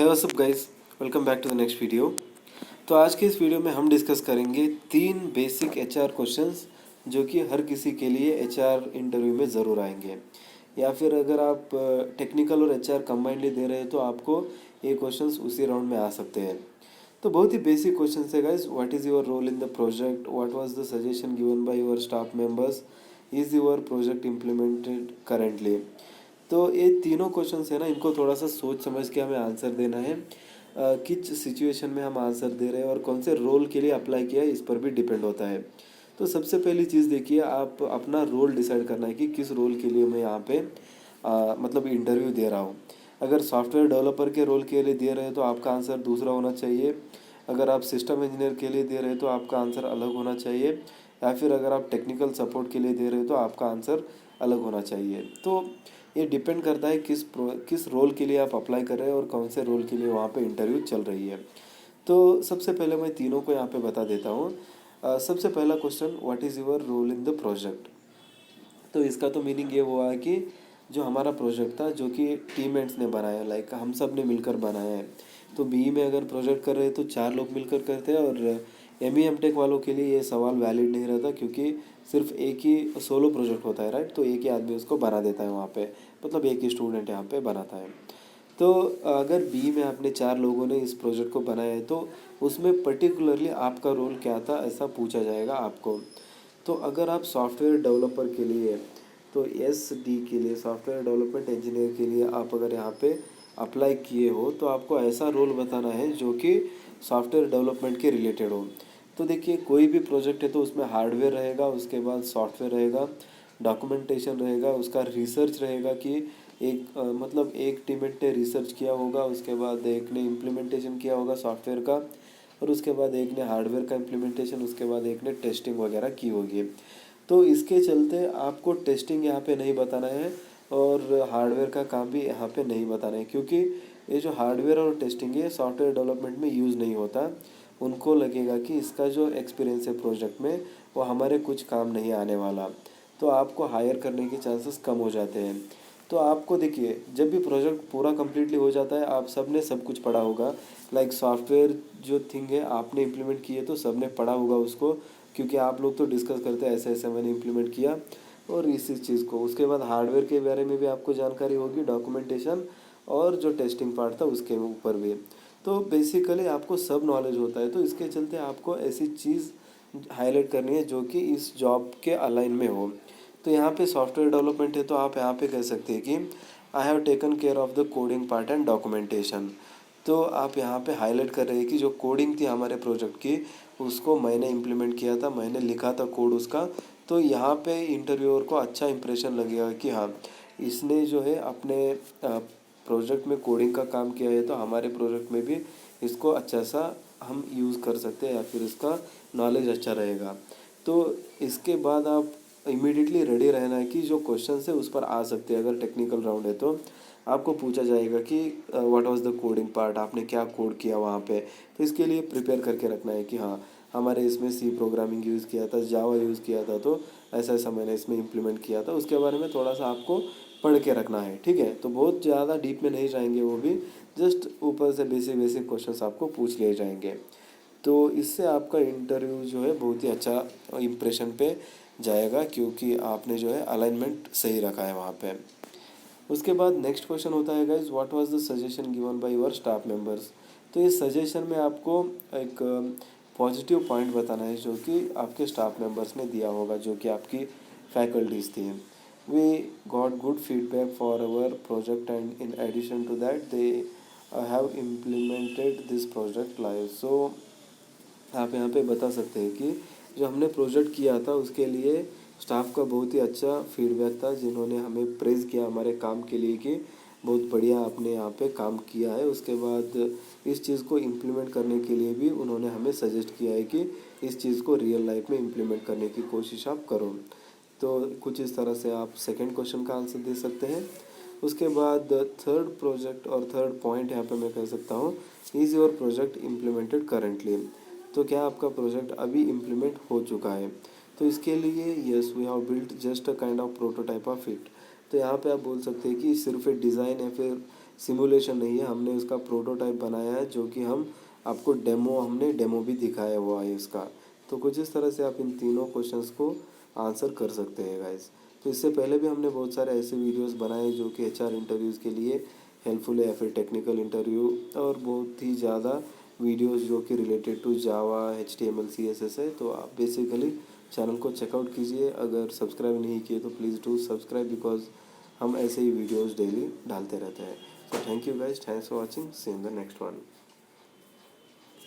Hey what's up guys, welcome back to the next video. तो आज के इस वीडियो में हम डिस्कस करेंगे 3 बेसिक एचआर क्वेश्चंस जो कि हर किसी के लिए एचआर इंटरव्यू में ज़रूर आएंगे, या फिर अगर आप टेक्निकल और एचआर कंबाइंडली दे रहे हैं तो आपको ये क्वेश्चंस उसी राउंड में आ सकते हैं। तो बहुत ही बेसिक क्वेश्चन है guys. What is your role in the project, what was the suggestion given by your staff members, is your project implemented currently. तो ये तीनों क्वेश्चंस है ना, इनको थोड़ा सा सोच समझ के हमें आंसर देना है। किस सिचुएशन में हम आंसर दे रहे हैं और कौन से रोल के लिए अप्लाई किया है, इस पर भी डिपेंड होता है। तो सबसे पहली चीज़ देखिए, आप अपना रोल डिसाइड करना है कि किस रोल के लिए मैं यहाँ पे मतलब इंटरव्यू दे रहा हूँ। अगर सॉफ्टवेयर डेवलपर के रोल के लिए दे रहे हैं तो आपका आंसर दूसरा होना चाहिए। अगर आप सिस्टम इंजीनियर के लिए दे रहे हैं तो आपका आंसर अलग होना चाहिए, या फिर अगर आप टेक्निकल सपोर्ट के लिए दे रहे हैं तो आपका आंसर अलग होना चाहिए। तो ये डिपेंड करता है किस रोल के लिए आप अप्लाई कर रहे हैं और कौन से रोल के लिए वहाँ पे इंटरव्यू चल रही है। तो सबसे पहले मैं तीनों को यहाँ पे बता देता हूँ। सबसे पहला question, what is your role in the project. तो इसका तो मीनिंग ये हुआ है कि जो हमारा प्रोजेक्ट था, जो कि टीममेट्स ने बनाया, लाइक हम सब ने मिलकर बनाया है। तो बी में अगर प्रोजेक्ट कर रहे हैं तो 4 लोग मिलकर करते हैं, और एम टेक वालों के लिए ये सवाल वैलिड नहीं रहता, क्योंकि सिर्फ एक ही सोलो प्रोजेक्ट होता है, राइट। तो एक ही आदमी उसको बना देता है वहाँ पे, मतलब एक ही स्टूडेंट यहाँ पे बनाता है। तो अगर बी में आपने 4 लोगों ने इस प्रोजेक्ट को बनाया है तो उसमें पर्टिकुलरली आपका रोल क्या था, ऐसा पूछा जाएगा आपको। तो अगर आप सॉफ्टवेयर डेवलपर के लिए, तो SD के लिए, सॉफ्टवेयर डेवलपमेंट इंजीनियर के लिए आप अगर यहाँ पे अप्लाई किए हो तो आपको ऐसा रोल बताना है जो कि सॉफ्टवेयर डेवलपमेंट के रिलेटेड हो। तो देखिए, कोई भी प्रोजेक्ट है तो उसमें हार्डवेयर रहेगा, उसके बाद सॉफ्टवेयर रहेगा, डॉक्यूमेंटेशन रहेगा, उसका रिसर्च रहेगा कि मतलब एक टीममेट ने रिसर्च किया होगा, उसके बाद एक ने इम्प्लीमेंटेशन किया होगा सॉफ्टवेयर का, और उसके बाद एक ने हार्डवेयर का इम्प्लीमेंटेशन, उसके बाद एक ने टेस्टिंग वगैरह की होगी। तो इसके चलते आपको टेस्टिंग यहाँ पे नहीं बताना है और हार्डवेयर का काम भी यहाँ पे नहीं बताना है, क्योंकि ये जो हार्डवेयर और टेस्टिंग है सॉफ्टवेयर डेवलपमेंट में यूज़ नहीं होता। उनको लगेगा कि इसका जो एक्सपीरियंस है प्रोजेक्ट में वो हमारे कुछ काम नहीं आने वाला, तो आपको हायर करने के चांसेस कम हो जाते हैं। तो आपको देखिए, जब भी प्रोजेक्ट पूरा कम्प्लीटली हो जाता है, आप सब ने सब कुछ पढ़ा होगा, लाइक सॉफ्टवेयर जो थिंग है आपने इम्प्लीमेंट की है तो सब ने पढ़ा होगा उसको, क्योंकि आप लोग तो डिस्कस करते हैं ऐसे ऐसे मैंने इम्प्लीमेंट किया और इसी चीज़ को। उसके बाद हार्डवेयर के बारे में भी आपको जानकारी होगी, डॉक्यूमेंटेशन और जो टेस्टिंग पार्ट था उसके ऊपर भी। तो बेसिकली आपको सब नॉलेज होता है, तो इसके चलते आपको ऐसी चीज़ हाईलाइट करनी है जो कि इस जॉब के अलाइन में हो। तो यहाँ पे सॉफ्टवेयर डेवलपमेंट है तो आप यहाँ पे कह सकते हैं कि I have taken care of the coding part and documentation. तो आप यहाँ पे हाईलाइट कर रहे हैं कि जो कोडिंग थी हमारे प्रोजेक्ट की, उसको मैंने इम्प्लीमेंट किया था, मैंने लिखा था कोड उसका। तो यहाँ पे इंटरव्यूअर को अच्छा इंप्रेशन लगेगा कि हाँ, इसने जो है अपने प्रोजेक्ट में कोडिंग का काम किया है, तो हमारे प्रोजेक्ट में भी इसको अच्छा सा हम यूज़ कर सकते हैं, या फिर इसका नॉलेज अच्छा रहेगा। तो इसके बाद आप इमीडिएटली रेडी रहना है कि जो क्वेश्चन है उस पर आ सकते हैं। अगर टेक्निकल राउंड है तो आपको पूछा जाएगा कि what was the coding part, आपने क्या कोड किया वहाँ पे। तो इसके लिए प्रिपेयर करके रखना है कि हाँ, हमारे इसमें सी प्रोग्रामिंग यूज़ किया था, जावा यूज़ किया था, तो ऐसा ऐसा मैंने इसमें इम्प्लीमेंट किया था। उसके बारे में थोड़ा सा आपको पढ़ के रखना है, ठीक है। तो बहुत ज़्यादा डीप में नहीं जाएंगे, वो भी जस्ट ऊपर से बेसिक बेसिक क्वेश्चन आपको पूछ लिए जाएंगे। तो इससे आपका इंटरव्यू जो है बहुत ही अच्छा इम्प्रेशन पे जाएगा, क्योंकि आपने जो है अलाइनमेंट सही रखा है वहाँ पे। उसके बाद नेक्स्ट क्वेश्चन होता है guys, what was the suggestion given by your staff members. तो इस सजेशन में आपको एक पॉजिटिव पॉइंट बताना है जो कि आपके स्टाफ मेंबर्स ने दिया होगा, जो कि आपकी फैकल्टीज़ थी। We got good feedback for our project and in addition to that they have implemented this project live. So आप यहाँ पे बता सकते हैं कि जो हमने प्रोजेक्ट किया था उसके लिए स्टाफ का बहुत ही अच्छा फीडबैक था, जिन्होंने हमें प्रेज़ किया हमारे काम के लिए कि बहुत बढ़िया आपने यहाँ पे काम किया है। उसके बाद इस चीज़ को इम्प्लीमेंट करने के लिए भी उन्होंने हमें सजेस्ट किया है कि इस चीज़ को रियल लाइफ में इम्प्लीमेंट करने की कोशिश आप करो। तो कुछ इस तरह से आप सेकंड क्वेश्चन का आंसर दे सकते हैं। उसके बाद थर्ड प्रोजेक्ट और थर्ड पॉइंट यहाँ पे मैं कह सकता हूँ, is your project implemented currently. तो क्या आपका प्रोजेक्ट अभी इम्प्लीमेंट हो चुका है। तो इसके लिए yes we have built just a kind of prototype of it. तो यहाँ पे आप बोल सकते हैं कि सिर्फ एक डिज़ाइन है, फिर सिमुलेशन नहीं है, हमने उसका प्रोटोटाइप बनाया है जो कि हम आपको हमने डेमो भी दिखाया हुआ है इसका। तो कुछ इस तरह से आप इन तीनों क्वेश्चंस को आंसर कर सकते हैं गाइस। तो इससे पहले भी हमने बहुत सारे ऐसे वीडियोस बनाए जो कि एचआर इंटरव्यूज़ के लिए हेल्पफुल है, या फिर टेक्निकल इंटरव्यू, और बहुत ही ज़्यादा वीडियोस जो कि related to Java, HTML, CSS है। तो आप बेसिकली चैनल को चेकआउट कीजिए। अगर सब्सक्राइब नहीं किए तो प्लीज़ डू सब्सक्राइब, बिकॉज हम ऐसे ही वीडियोस डेली डालते रहते हैं। So thank you guys, thanks for watching, see in the next one.